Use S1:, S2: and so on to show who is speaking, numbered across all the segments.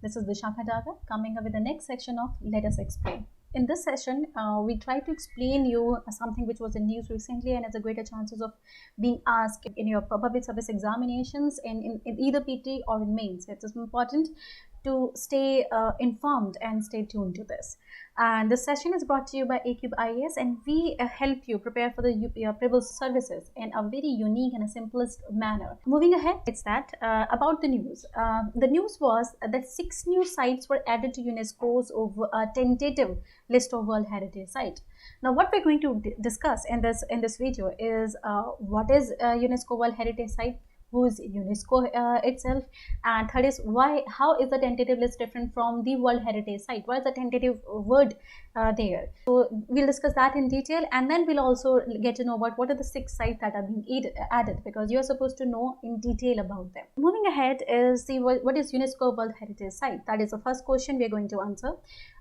S1: This is Vishakha Daga coming up with the next section of Let Us Explain. In this session, we try to explain you something which was in news recently and has a greater chances of being asked in your public service examinations in either PT or in mains. It is important to stay informed and stay tuned to this. And this session is brought to you by ACube IAS, and we help you prepare for the privileged services in a very unique and a simplest manner. Moving ahead, it's that about the news. The news was that 6 new sites were added to UNESCO's tentative list of World Heritage Sites. Now, what we're going to discuss in this video is what is UNESCO World Heritage Site, who is UNESCO itself, and third is how is the tentative list different from the World Heritage Site? What is the tentative word there? So we'll discuss that in detail, and then we'll also get to know about what are the 6 sites that are being added, because you're supposed to know in detail about them. Moving ahead is what is UNESCO World Heritage Site? That is the first question we're going to answer.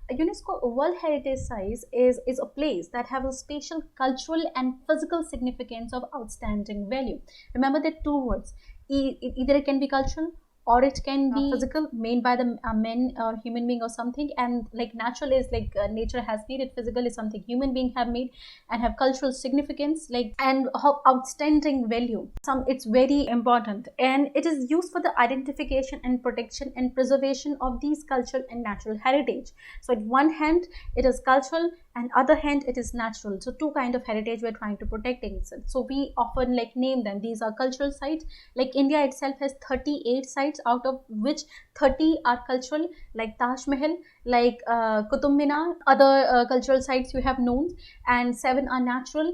S1: A UNESCO World Heritage Site is a place that has a spatial, cultural and physical significance of outstanding value. Remember the 2 words, either it can be cultural or it can be physical, made by the men or human being or something, and like natural is like nature has made it, physical is something human being have made, and have cultural significance, like, and have outstanding value. It's very important, and it is used for the identification and protection and preservation of these cultural and natural heritage. So at one hand it is cultural, and other hand it is natural. So 2 kind of heritage we're trying to protect in it. So we often like name them. These are cultural sites. Like India itself has 38 sites, out of which 30 are cultural, like Taj Mahal, like Qutub Minar. Other cultural sites you have known, and 7 are natural,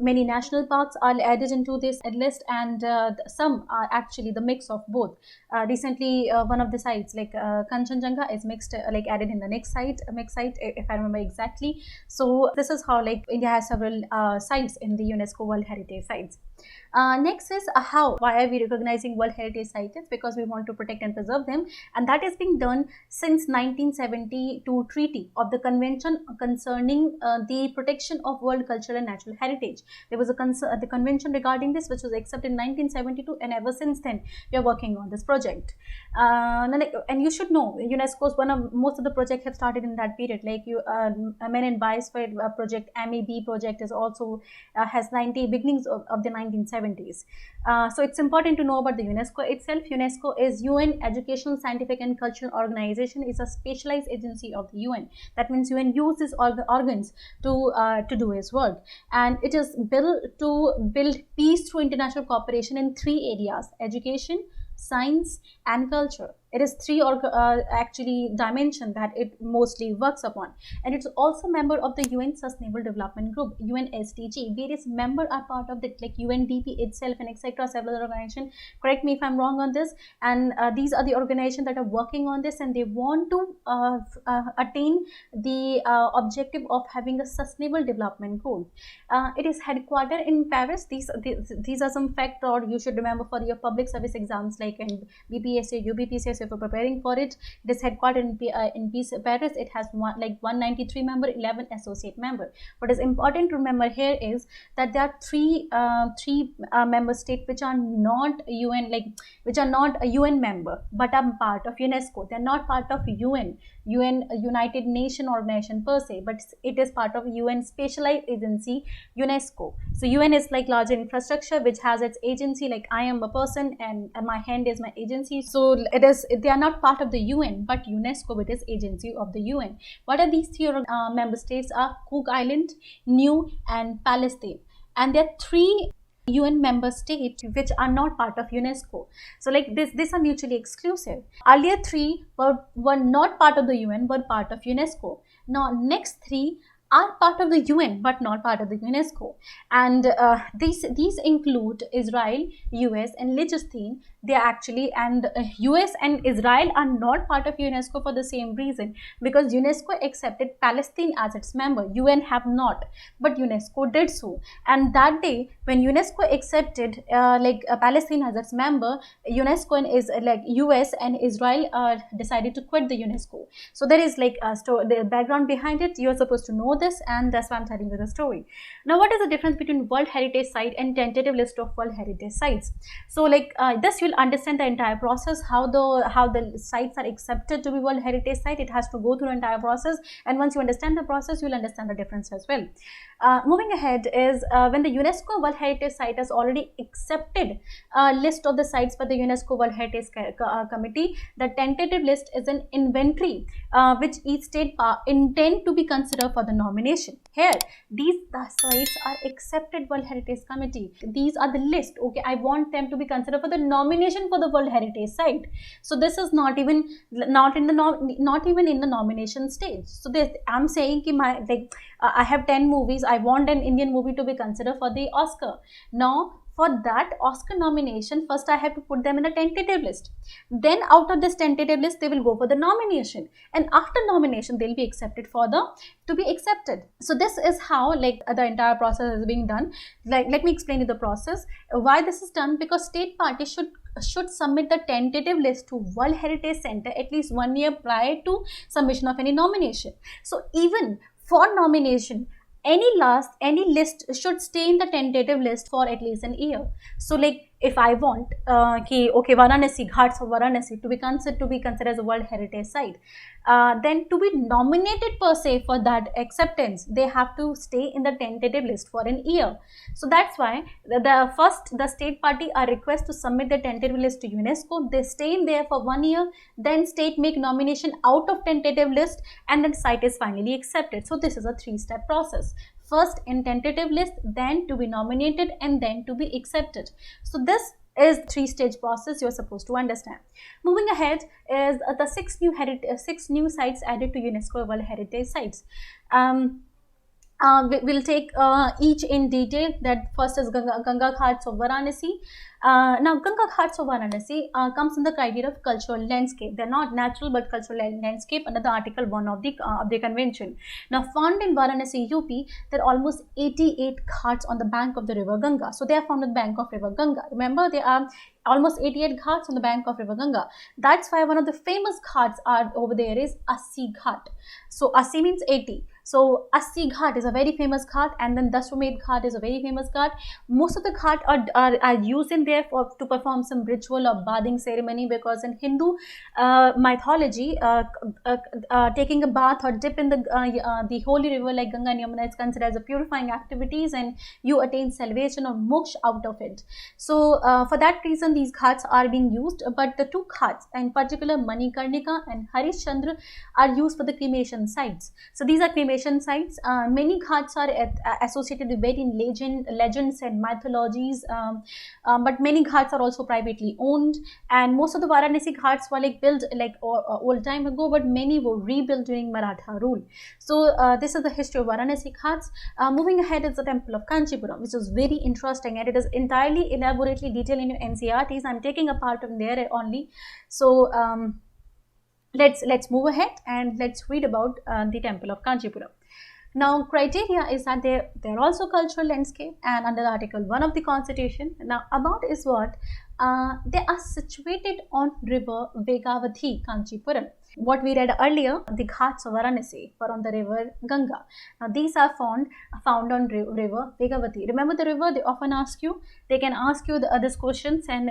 S1: many national parks are added into this list, and some are actually the mix of both. Recently one of the sites like Kanchenjunga is mixed, added in the next site, mixed site, if I remember exactly. So this is how like India has several sites in the UNESCO World Heritage Sites. Next is why are we recognizing World Heritage Sites? Because we want to protect and preserve them, and that is being done since 1972 Treaty of the Convention concerning the protection of world cultural and natural heritage. There was the convention regarding this, which was accepted in 1972, and ever since then we are working on this project. And you should know UNESCO's most of the projects have started in that period, like Men in Biosphere project, MEB project is also has 90 beginnings of the 1970s. So it's important to know about the UNESCO itself. UNESCO is UN Educational, Scientific and Cultural Organization. It's a specialized agency of the UN. That means UN uses organs to do its work, and it is built to build peace through international cooperation in 3 areas: education, science and culture. It is 3 actually dimension that it mostly works upon, and it's also member of the UN Sustainable Development Group, UN SDG. Various members are part of it, like UNDP itself and etc. Several organizations. Correct me if I'm wrong on this. And these are the organizations that are working on this, and they want to attain the objective of having a sustainable development goal. It is headquartered in Paris. These are some facts, or you should remember for your public service exams, like in BPSC, UBPCS. If you're preparing for it, it is headquartered in Paris. It has 193 member, 11 associate member. What is important to remember here is that there are three member states which are not UN, which are not a UN member but are part of UNESCO. They are not part of UN United Nations organization per se, but it is part of UN specialized agency, UNESCO. So UN is like larger infrastructure which has its agency, like I am a person and my hand is my agency. So they are not part of the UN, but UNESCO, it is agency of the UN. What are these 3 member states? Are Cook Island, New and Palestine, and there are 3 UN member states which are not part of UNESCO. So like these are mutually exclusive. Earlier 3 were not part of the UN, were part of UNESCO. Now next 3 are part of the UN but not part of the UNESCO, and these include Israel, US and Liechtenstein. They are actually, and US and Israel are not part of UNESCO for the same reason, because UNESCO accepted Palestine as its member. UN have not, but UNESCO did so. And that day when UNESCO accepted Palestine as its member, UNESCO and US and Israel decided to quit the UNESCO. So there is like the background behind it. You are supposed to know this, and that's why I'm telling you the story. Now, what is the difference between World Heritage Site and tentative list of World Heritage Sites? So, like this, you'll understand the entire process, how the sites are accepted to be World Heritage Site. It has to go through the entire process, and once you understand the process, you'll understand the difference as well. Moving ahead is when the UNESCO World Heritage Site has already accepted a list of the sites by the UNESCO World Heritage Committee, the tentative list is an inventory which each state intend to be considered for the nomination. Here, these sites are accepted World Heritage Committee. These are the list. Okay, I want them to be considered for the nomination for the World Heritage Site. So this is not even in the nomination stage. So this, I'm saying ki I have 10 movies. I want an Indian movie to be considered for the Oscar. Now, for that Oscar nomination, first I have to put them in a tentative list. Then out of this tentative list, they will go for the nomination. And after nomination, they'll be accepted to be accepted. So this is how the entire process is being done. Let me explain you the process. Why this is done? Because state parties should submit the tentative list to World Heritage Center at least 1 year prior to submission of any nomination. So even for nomination, any list should stay in the tentative list for at least an year. So if I want Varanasi, Ghats of Varanasi to be considered as a World Heritage Site, then to be nominated per se for that acceptance, they have to stay in the tentative list for an year. So that's why the state party are requested to submit the tentative list to UNESCO. They stay in there for 1 year, then state make nomination out of tentative list, and then site is finally accepted. So this is a 3-step process. First in tentative list, then to be nominated, and then to be accepted. So this is 3-stage process you're supposed to understand. Moving ahead is the 6 new sites added to UNESCO World Heritage Sites. We'll take each in detail. That first is Ganga Ghats of Varanasi. Now, Ganga Ghats of Varanasi comes in the criteria of cultural landscape. They're not natural but cultural landscape under the Article 1 of the convention. Now, found in Varanasi, UP, there are almost 88 ghats on the bank of the river Ganga. So they are found on the bank of river Ganga. Remember, there are almost 88 ghats on the bank of river Ganga. That's why one of the famous ghats over there is Assi Ghat. So Assi means 80. So Assi Ghat is a very famous ghat, and then Dashwamedh Ghat is a very famous ghat. Most of the ghat are used in there to perform some ritual or bathing ceremony, because in Hindu mythology, taking a bath or dip in the holy river like Ganga and Yamuna is considered as a purifying activities, and you attain salvation or moksha out of it. So for that reason, these ghats are being used. But the 2 ghats, in particular Manikarnika and Harishchandra, are used for the cremation sites. So these are cremation sites. Many ghats are associated with very legends and mythologies, but many ghats are also privately owned, and most of the Varanasi ghats were built old time ago, but many were rebuilt during Maratha rule. So this is the history of Varanasi ghats. Moving ahead is the temple of Kanchipuram, which is very interesting, and it is entirely elaborately detailed in your NCERTs. I'm taking a part of there only. So let's move ahead and let's read about the temple of Kanchipuram. Now, criteria is that they're also cultural landscape, and under Article 1 of the Constitution. Now, about is what? They are situated on river Vegavathi, Kanchipuram. What we read earlier, the Ghats of Varanasi were on the river Ganga. Now, these are found on river Vegavathi. Remember the river? They often ask you. They can ask you these questions, and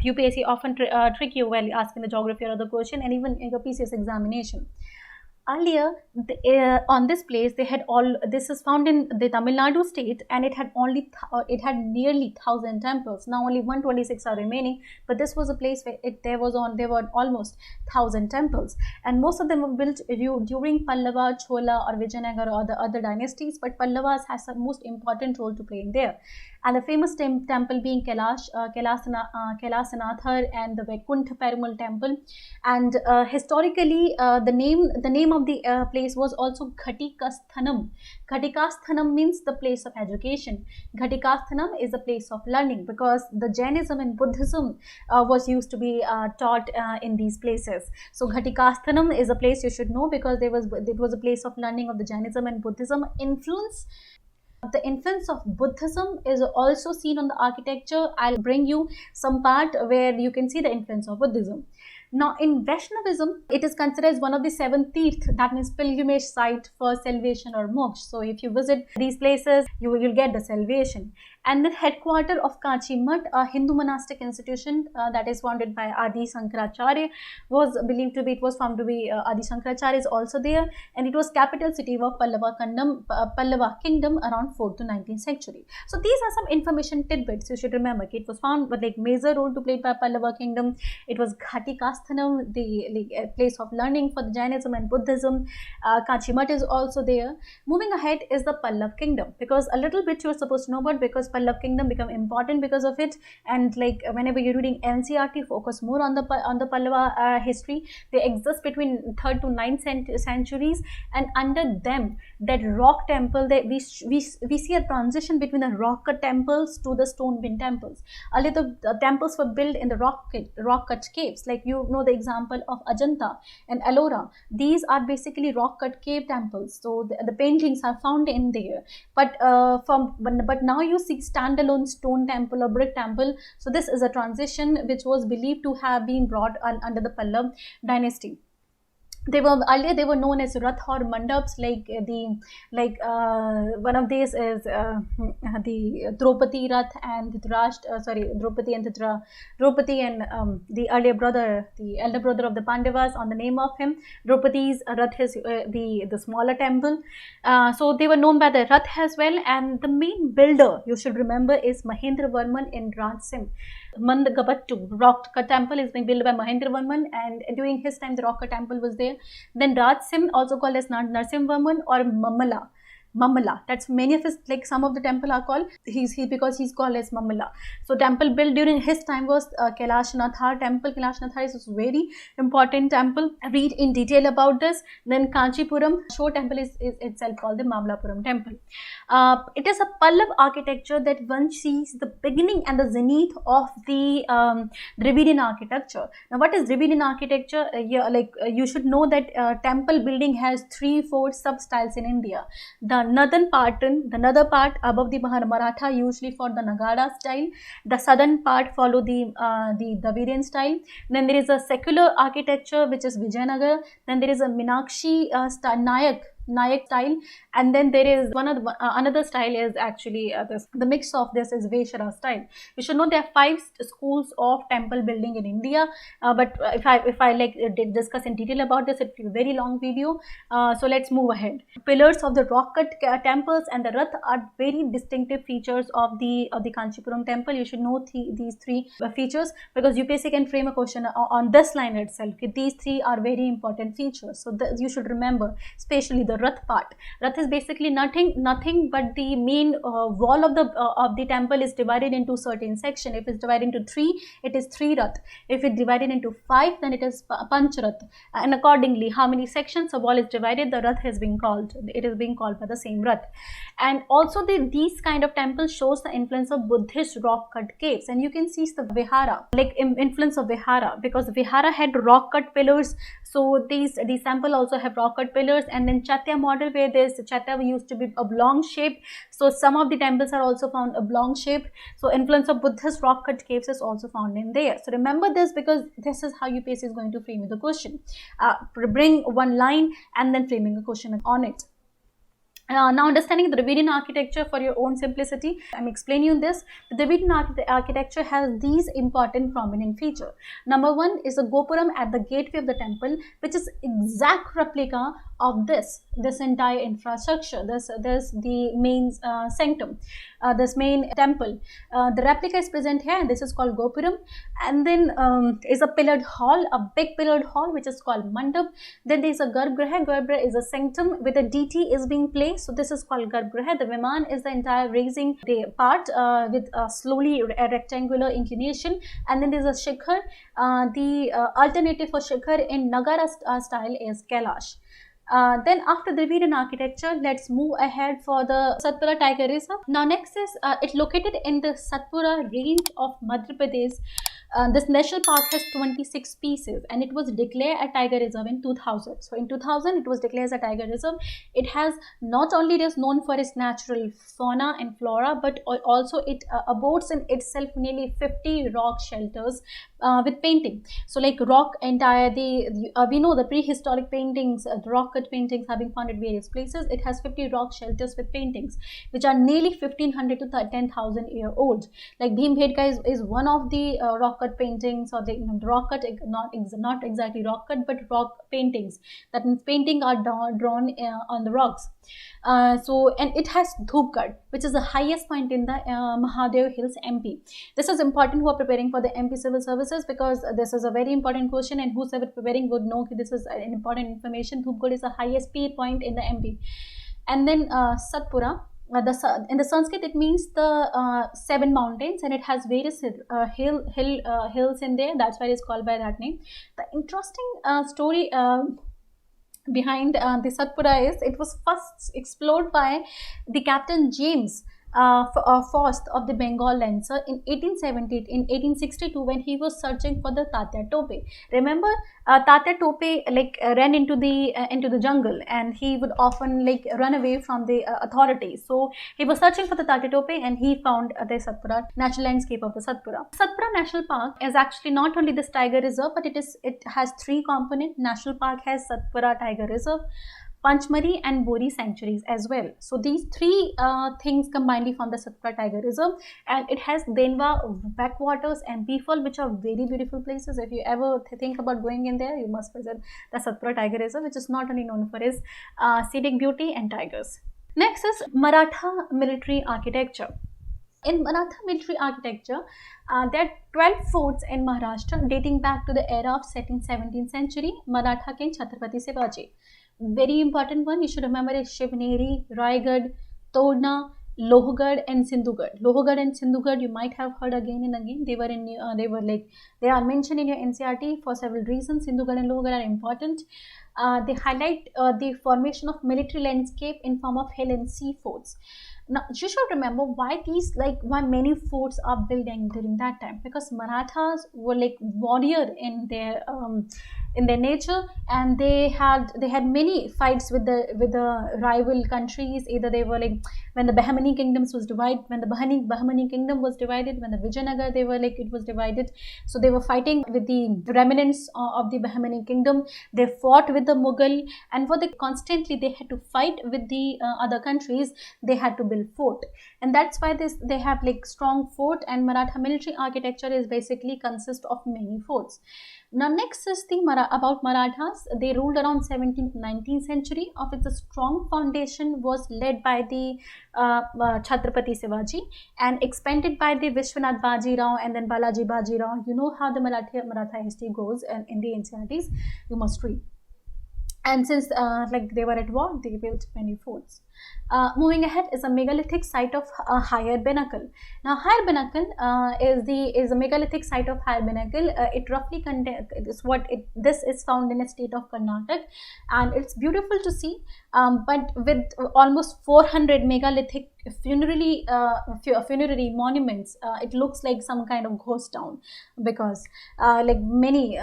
S1: UPSC often trick you while asking the geography or other question, and even in your PCS examination. Earlier, on this place, this is found in the Tamil Nadu state, and it had nearly 1,000 temples. Now only 126 are remaining, but this was a place where there were almost 1,000 temples, and most of them were built during Pallava, Chola, or Vijayanagara, or the other dynasties. But Pallavas has the most important role to play in there. And the famous temple being Kailasanathar and the Vaikuntha Perumal temple. And historically, the name of the place was also Ghatikasthanam. Ghatikasthanam means the place of education. Ghatikasthanam is the place of learning, because the Jainism and Buddhism was used to be taught in these places. So Ghatikasthanam is a place you should know, because it was a place of learning of the Jainism and Buddhism influence. The influence of Buddhism is also seen on the architecture. I'll bring you some part where you can see the influence of Buddhism. Now, in Vaishnavism, it is considered as one of the 7 tirth, that means pilgrimage site for salvation or moksha. So, if you visit these places, you will get the salvation. And the headquarter of Kanchi Math, a Hindu monastic institution that is founded by Adi Shankaracharya, was believed to be, it was found to be Adi Shankaracharya is also there, and it was capital city of Pallava kingdom around 4th to 19th century. So these are some information tidbits you should remember. It was found with like major role to played by Pallava kingdom. It was Ghati Kasthanam, the place of learning for the Jainism and Buddhism. Kanchi Math is also there. Moving ahead is the Pallav kingdom, because a little bit you're supposed to know about, because Pallav kingdom become important because of it. And like whenever you're reading NCERT, focus more on the Pallava history. They exist between 3rd to 9th centuries, and under them that rock temple, that we see a transition between the rock cut temples to the stone bin temples. Earlier the temples were built in the rock cut caves, like you know the example of Ajanta and Ellora. These are basically rock cut cave temples, so the paintings are found in there. But now you see standalone stone temple or brick temple. So this is a transition which was believed to have been brought under the Pallav dynasty. Earlier they were known as Rath or Mandaps, one of these is the Draupadi Rath and Draupadi and the elder brother of the Pandavas, on the name of him. Draupadi's Rath is the smaller temple. So they were known by the Rath as well, and the main builder you should remember is Mahendra Varman in Rajsim. Mandagabattu rock cut temple is being built by Mahendra Varman, and during his time the rock cut temple was there. Then Rajsim, also called as Narsim Varman or Mamala. That's many of his, like some of the temple are called, because he's called as Mamala. So temple built during his time was Kailashnathar temple. Kailashnathar is a very important temple. Read in detail about this. Then Kanchipuram Shore temple is itself called the Mamlapuram temple. It is a Pallav architecture that one sees the beginning and the zenith of the Dravidian architecture. Now what is Dravidian architecture? You should know that temple building has 3-4 sub-styles in India. The northern part above the Maratha, usually for the Nagara style. The southern part follow the Dravidian style. Then there is a secular architecture which is Vijayanagar. Then there is a Minakshi style, Nayak style, and then there is another style is actually the mix of this is Veshara style. You should know there are 5 schools of temple building in India, but if I like discuss in detail about this, it will be a very long video. So let's move ahead. Pillars of the rock cut temples and the Rath are very distinctive features of the Kanchipuram temple. You should know these 3 features, because UPSC can frame a question on this line itself. These 3 are very important features, so you should remember, especially the Rath part. Rath is basically nothing but the main wall of the temple is divided into certain section. If it's divided into 3, it is 3 Rath. If it's divided into 5, then it is Panch Rath. And accordingly, how many sections a wall is divided, the Rath has been called. It is being called by the same Rath. And also these kind of temples shows the influence of Buddhist rock cut caves, and you can see the Vihara, like influence of Vihara, because Vihara had rock cut pillars. So these temple also have rock cut pillars. And then Chaitya model, where this Chaitya used to be oblong shaped, so some of the temples are also found oblong shaped. So influence of Buddhist rock cut caves is also found in there. So remember this, because this is how UPSC is going to frame the question. Bring one line and then framing a question on it. Now understanding the Dravidian architecture for your own simplicity, I'm explaining you this. The Dravidian architecture has these important prominent features. Number 1 is a Gopuram at the gateway of the temple, which is exact replica of this entire infrastructure. This the main sanctum, this main temple. The replica is present here, and this is called Gopuram. And then is a pillared hall, a big pillared hall, which is called Mandap. Then there is a Garbhagriha. Garbhagriha is a sanctum with a deity is being placed. So this is called Garbhagriha. The Viman is the entire raising the part with a slowly rectangular inclination. And then there is a Shikhar. The alternative for Shikhar in Nagara style is Kailash. Then after Dravidian architecture, let's move ahead for the Satpura Tiger Reserve. Now next is it located in the Satpura range of Madhya Pradesh. This national park has 26 species, and it was declared a tiger reserve in 2000. So in 2000 it was declared as a tiger reserve. It has not only is known for its natural fauna and flora, but also it abodes in itself nearly 50 rock shelters with painting. So like rock entire we know the prehistoric paintings, the rock cut paintings have been found at various places. It has 50 rock shelters with paintings which are nearly 1500 to 10,000 year old. Like Bhimbedka is one of the rock cut paintings, or the rock cut, not exactly rock cut, but rock paintings. That means painting are drawn on the rocks. And it has Dhupgarh, which is the highest point in the Mahadev Hills, MP. This is important who are preparing for the MP Civil Services, because this is a very important question, and whoever preparing would know this is an important information. Dhupgarh is the highest peak point in the MP. And then Satpura. In the Sanskrit, it means the 7 mountains, and it has various hills in there. That's why it's called by that name. The interesting story behind the Satpura is it was first explored by the Captain James Faust of the Bengal Lancer in 1862, when he was searching for the Tatya Tope. Remember, Tatya Tope ran into the jungle, and he would often run away from the authorities. So he was searching for the Tatya Tope, and he found the Satpura, natural landscape of the Satpura. Satpura National Park is actually not only this tiger reserve, but it has 3 components. National Park has Satpura Tiger Reserve, Panchmari and Bori sanctuaries as well. So these 3 things combinedly form the Satpura Tiger Reserve, and it has Denva backwaters and Bifal, which are very beautiful places. If you ever think about going in there, you must visit the Satpura Tiger Reserve, which is not only known for its scenic beauty and tigers. Next is Maratha military architecture. In Maratha military architecture, there are 12 forts in Maharashtra dating back to the era of 17th century Maratha king Chhatrapati Shivaji. Very important one you should remember is Shivneri, Raigad, Todna, Lohgarh and Sindhugarh. Lohgarh and Sindhugarh you might have heard again and again. They are mentioned in your NCERT for several reasons. Sindhugarh and Lohgarh are important. They highlight the formation of military landscape in form of hill and sea forts. Now you should remember why many forts are built during that time, because Marathas were warrior in their nature, and they had many fights with the rival countries. Either they were when the Bahmani kingdoms was divided, when the Bahmani kingdom was divided, when the Vijayanagar it was divided. So they were fighting with the remnants of the Bahmani kingdom. They fought with the Mughal, and constantly they had to fight with the other countries. They had to build fort, and that's why they have strong fort. And Maratha military architecture is basically consist of many forts. Now next is about Marathas. They ruled around 17th to 19th century. Of its strong foundation was led by the Chhatrapati Shivaji and expanded by the Vishwanath Bajirao and then Balaji Bajirao. You know how the Maratha history goes, and in the NCERTs you must read. And since they were at war, they built many forts. Moving ahead is a megalithic site of Higher Benakal. Now, Higher Benakal is a megalithic site of Higher Benakal. It roughly contains this is found in a state of Karnataka, and it's beautiful to see. But with almost 400 megalithic funerary monuments, it looks like some kind of ghost town, because many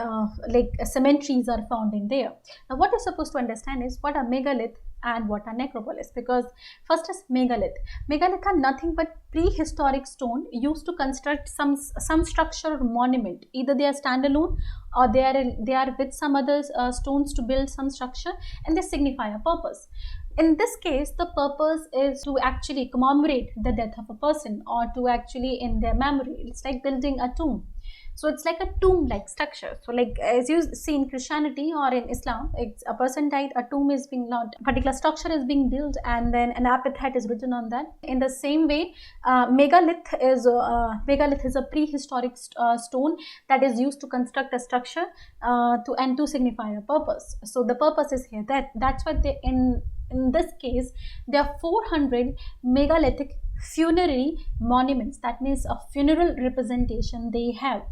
S1: cemeteries are found in there. Now, what you're supposed to understand is what are megalith and what are necropolis, because first is megalith. Megalith are nothing but prehistoric stone used to construct some structure or monument. Either they are standalone, or they are with some other stones to build some structure, and they signify a purpose. In this case, the purpose is to actually commemorate the death of a person, or to actually in their memory. It's like building a tomb. So it's like a tomb-like structure. So as you see in Christianity or in Islam, it's a person died, a tomb is being built, a particular structure is being built, and then an epithet is written on that. In the same way, megalith is a prehistoric stone that is used to construct a structure to signify a purpose. So the purpose is here. That's what in this case, there are 400 megalithic funerary monuments. That means a funeral representation they have.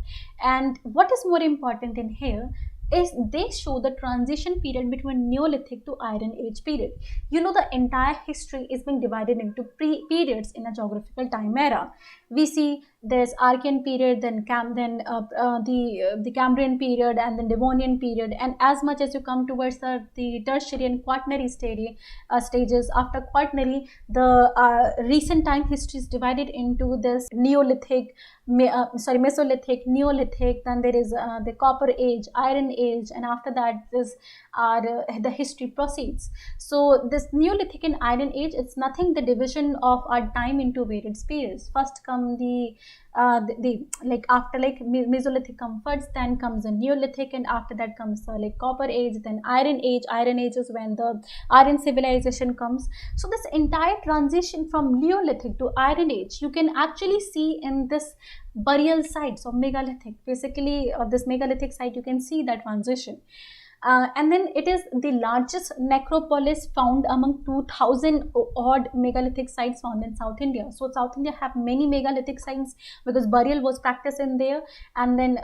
S1: And what is more important in here is they show the transition period between Neolithic to Iron Age period. You know, the entire history is being divided into periods in a geographical time era. We see there's Archean period, then the Cambrian period, and then Devonian period. And as much as you come towards the Tertiary and Quaternary stages, after Quaternary, the recent time history is divided into this Neolithic, Mesolithic, Neolithic, then there is the Copper Age, Iron Age, and after that this the history proceeds. So this Neolithic and Iron Age, it's nothing the division of our time into various periods. First come the like after like Mesolithic comes first, then comes the Neolithic, and after that comes like Copper Age, then Iron Age. Iron Age is when the Iron civilization comes. So this entire transition from Neolithic to Iron Age, you can actually see in this burial sites of megalithic. Basically, this megalithic site, you can see that transition. And then it is the largest necropolis found among 2000 odd megalithic sites found in South India. So South India have many megalithic sites because burial was practiced in there, and then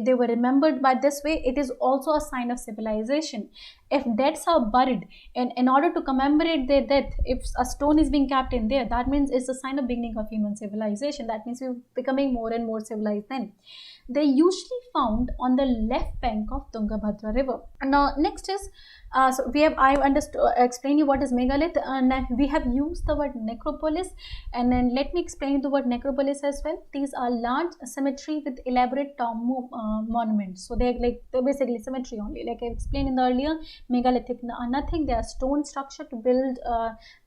S1: they were remembered by this way. It is also a sign of civilization. If deads are buried, and in order to commemorate their death, if a stone is being kept in there, that means it's a sign of beginning of human civilization. That means we're becoming more and more civilized then. They're usually found on the left bank of Tungabhadra river. Now next is so we have explain you what is megalith, and we have used the word necropolis, and then let me explain the word necropolis as well. These are large cemetery with elaborate tomb monuments. So they're basically cemetery only, like I explained in the earlier. Megalithic are nothing, they are stone structure to build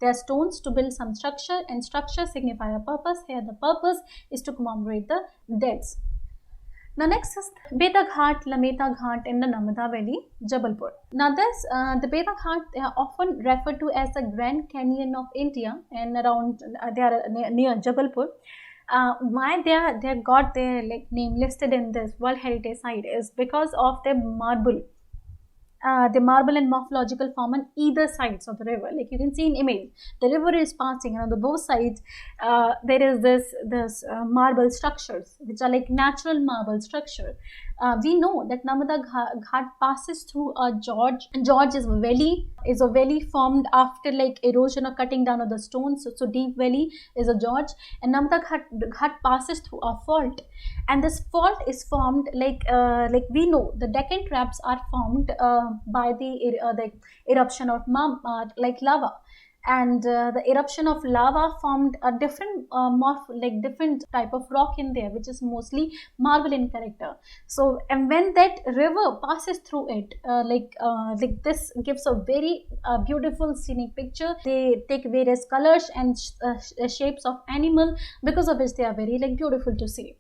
S1: they are stones to build some structure, and structure signify a purpose. Here the purpose is to commemorate the deads. Now next is Beta Ghat, Lameta Ghat in the Narmada Valley, Jabalpur. Now this, the Beta Ghat, they are often referred to as the Grand Canyon of India, and around they are near Jabalpur. Why they got their like name listed in this World Heritage Site is because of their marble. The marble and morphological form on either sides of the river. Like you can see in image, the river is passing, and on the both sides there is this marble structures which are like natural marble structure. We know that Narmada Ghat passes through a gorge. Gorge is a valley formed after like erosion or cutting down of the stones. So deep valley is a gorge, and Narmada Ghat passes through a fault, and this fault is formed like we know the Deccan traps are formed by the eruption of like lava. And the eruption of lava formed a different different type of rock in there, which is mostly marble in character. So and when that river passes through it, this gives a very beautiful scenic picture. They take various colors and shapes of animal, because of which they are very beautiful to see.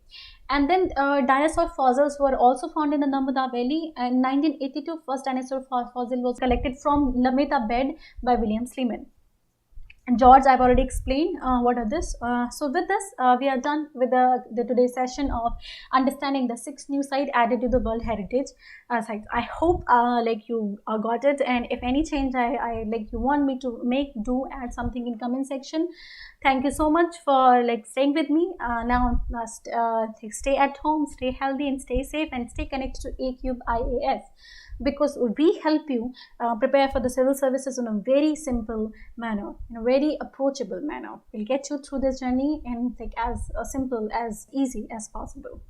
S1: And then dinosaur fossils were also found in the Narmada Valley. In 1982, first dinosaur fossil was collected from Lameta Bed by William Sleeman. George, I've already explained what are this. So with this, we are done with the today's session of understanding the 6 new sites added to the World Heritage sites. I hope you got it, and if any change I you want me to make, do add something in comment section. Thank you so much for staying with me. Now stay at home, stay healthy, and stay safe, and stay connected to A-Cube IAS, because we help you prepare for the civil services in a very simple manner, in a very approachable manner. We'll get you through this journey in as simple, as easy as possible.